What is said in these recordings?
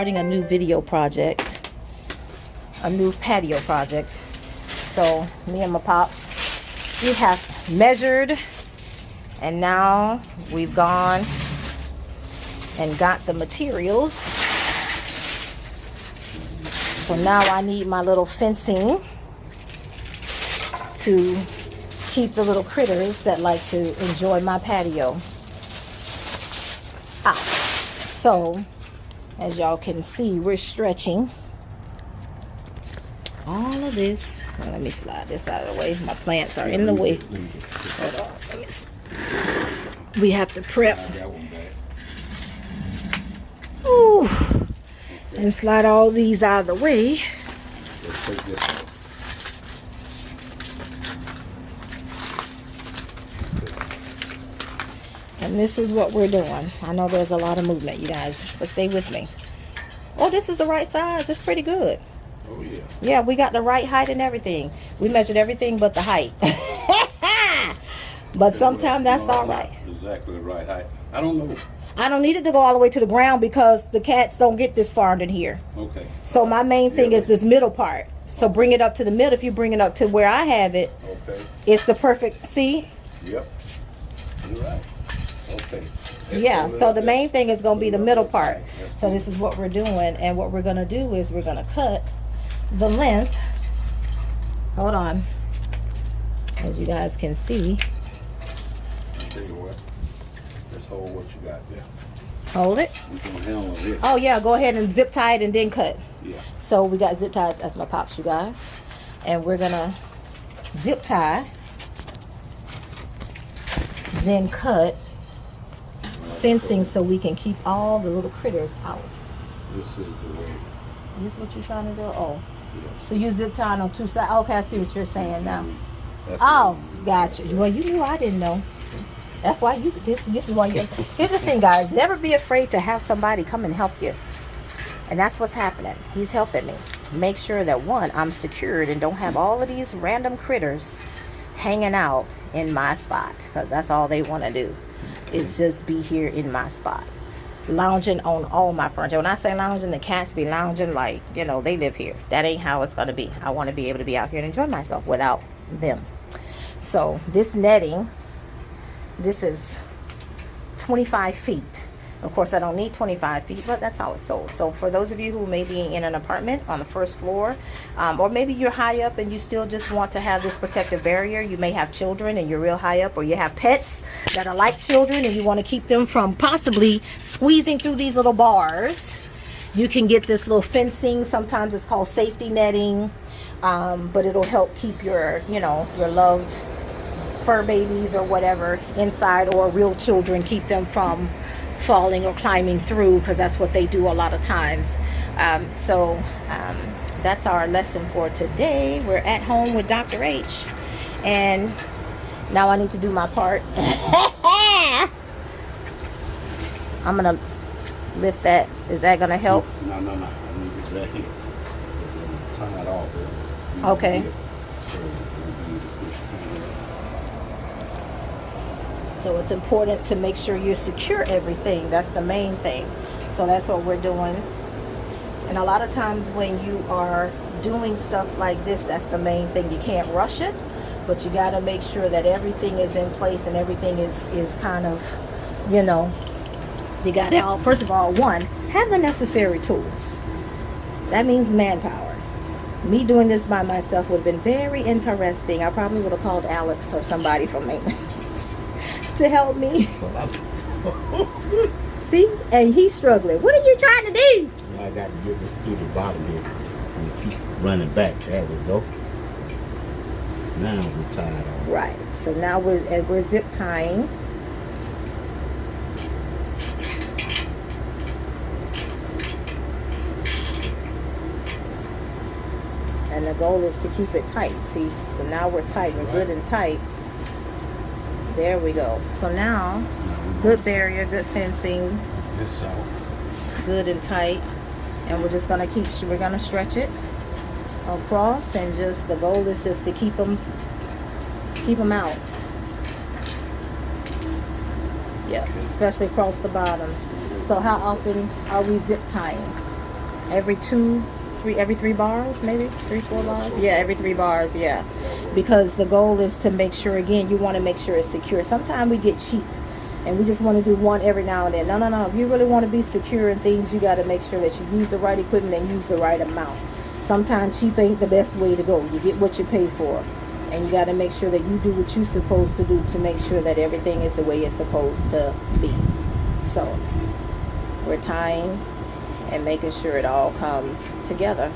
starting a new video project, a new patio project. So me and my pops, we have measured, and now we've gone and got the materials. So now I need my little fencing to keep the little critters that like to enjoy my patio out. So as y'all can see, we're stretching all of this. Well, let me slide this out of the way. My plants are in the way. Hold on. We have to prep. Ooh. And slide all these out of the way. And this is what we're doing. I know there's a lot of movement, you guys, but stay with me. Oh, this is the right size. It's pretty good. Oh, yeah. Yeah, we got the right height and everything. We measured everything but the height. But sometimes that's all right. Exactly the right height. I don't know. I don't need it to go all the way to the ground because the cats don't get this far under here. Okay. So my main thing is this middle part. So bring it up to the middle. If you bring it up to where I have it, okay, it's the perfect, see? Yep. You're right. Okay. Yeah, so the main thing is going to be the middle part. So this is what we're doing. And what we're going to do is we're going to cut the length. Hold on. As you guys can see. I'll tell you what. Just hold what you got there. Hold it. You can handle it. Oh, yeah. Go ahead and zip tie it and then cut. Yeah. So we got zip ties as my pops, you guys. And we're going to zip tie. Then cut fencing so we can keep all the little critters out. This is the way. This what you're trying to do? Oh. Yes. So you zip tying on two sides. Okay, I see what you're saying now. That's Oh, what gotcha. Well, you knew I didn't know. That's why you. This is why you. Here's the thing, guys. Never be afraid to have somebody come and help you. And that's what's happening. He's helping me make sure that one, I'm secured and don't have all of these random critters hanging out in my spot, because that's all they want to do is just be here in my spot, lounging on all my furniture. When I say lounging, the cats be lounging like, you know, they live here. That ain't how it's gonna be. I want to be able to be out here and enjoy myself without them. So this netting, this is 25 feet. Of course, I don't need 25 feet, but that's how it's sold. So for those of you who may be in an apartment on the first floor, or maybe you're high up and you still just want to have this protective barrier, you may have children and you're real high up, or you have pets that are like children and you want to keep them from possibly squeezing through these little bars, you can get this little fencing. Sometimes it's called safety netting, but it'll help keep your, you know, your loved fur babies or whatever inside, or real children, keep them from falling or climbing through, because that's what they do a lot of times. That's our lesson for today. We're at home with Dr. H, and now I need to do my part. I'm gonna lift that. Is that gonna help? No. I need it back here. Turn that off. Okay. So it's important to make sure you secure everything. That's the main thing. So that's what we're doing. And a lot of times when you are doing stuff like this, that's the main thing. You can't rush it, but you got to make sure that everything is in place and everything is kind of, you know, you got to, first of all, one, have the necessary tools. That means manpower. Me doing this by myself would have been very interesting. I probably would have called Alex or somebody from maintenance to help me. See, and he's struggling. What are you trying to do? I got to get this to the bottom here and keep running back. There we go. Now we're tied off. Right. So now we're zip tying. And the goal is to keep it tight. See, so now we're tight. We're good and tight. There we go. So now, good barrier, good fencing, This off. good and tight. And we're just gonna we're gonna stretch it across, and just the goal is just to keep them out. Yeah, especially across the bottom. So how often are we zip tying? every 3 bars, maybe 3-4 bars. Yeah, every 3 bars. Yeah, because the goal is to make sure, again, you want to make sure it's secure. Sometimes we get cheap and we just want to do one every now and then. No. If you really want to be secure in things, you got to make sure that you use the right equipment and use the right amount. Sometimes cheap ain't the best way to go. You get what you pay for, and you got to make sure that you do what you're supposed to do to make sure that everything is the way it's supposed to be. So we're tying and making sure it all comes together,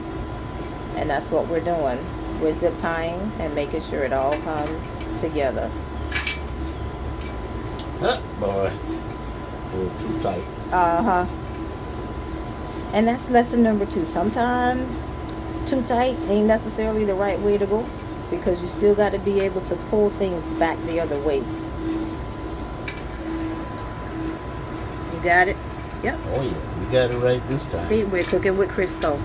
and that's what we're doing. We're zip tying and making sure it all comes together. Boy, a little too tight. And that's lesson number 2. Sometimes too tight ain't necessarily the right way to go, because you still got to be able to pull things back the other way. You got it? Yep. Oh yeah, you got it right this time. See, we're cooking with Crystal.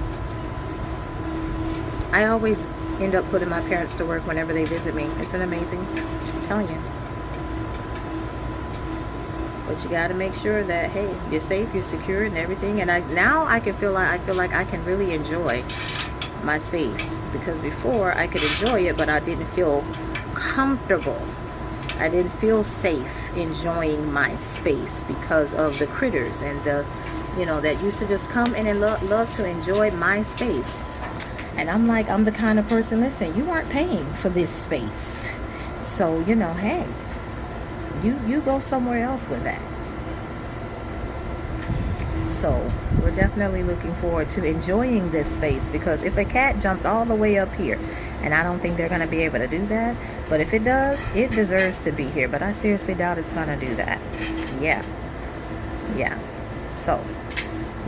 I always end up putting my parents to work whenever they visit me. It's an amazing, I'm telling you. But you got to make sure that, hey, you're safe, you're secure, and everything. And I feel like I can really enjoy my space, because before I could enjoy it, but I didn't feel comfortable. I didn't feel safe enjoying my space because of the critters and the, that used to just come in and love to enjoy my space. And I'm like, I'm the kind of person, listen, you aren't paying for this space. So, hey, you go somewhere else with that. So we're definitely looking forward to enjoying this space, because if a cat jumps all the way up here, and I don't think they're going to be able to do that, but if it does, it deserves to be here. But I seriously doubt it's going to do that. Yeah. So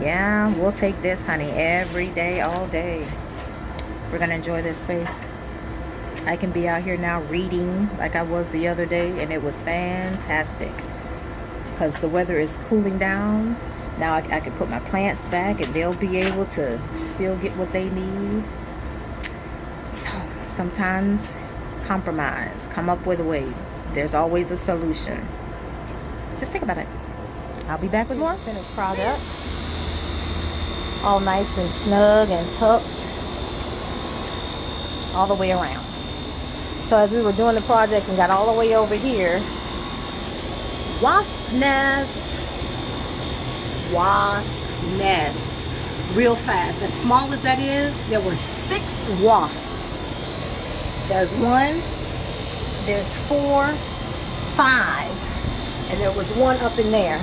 yeah, we'll take this, honey, every day, all day. We're going to enjoy this space. I can be out here now reading like I was the other day, and it was fantastic because the weather is cooling down. Now I can put my plants back and they'll be able to still get what they need. So sometimes compromise, come up with a way. There's always a solution. Just think about it. I'll be back with more finished product. All nice and snug and tucked all the way around. So as we were doing the project and got all the way over here, wasp nest, real fast. As small as that is, there were 6 wasps. There's 1, there's 4, 5, and there was 1 up in there.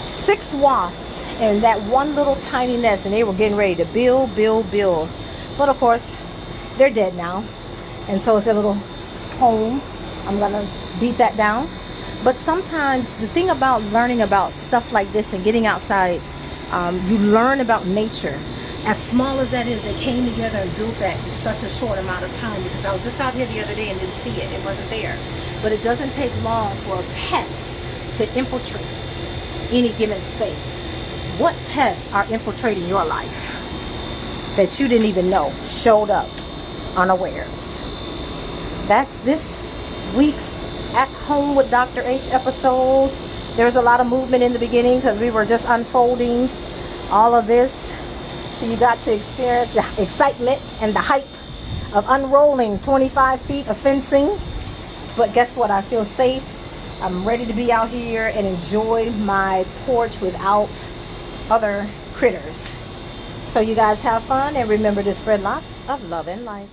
6 wasps in that one little tiny nest, and they were getting ready to build. But of course, they're dead now. And so it's their little home. I'm gonna beat that down. But sometimes the thing about learning about stuff like this and getting outside, you learn about nature. As small as that is, they came together and built that in such a short amount of time, because I was just out here the other day and didn't see it. It wasn't there. But it doesn't take long for pests to infiltrate any given space. What pests are infiltrating your life that you didn't even know showed up unawares? That's this week's At Home with Dr. H episode. There was a lot of movement in the beginning because we were just unfolding all of this. So you got to experience the excitement and the hype of unrolling 25 feet of fencing. But guess what? I feel safe. I'm ready to be out here and enjoy my porch without other critters. So you guys have fun, and remember to spread lots of love and light.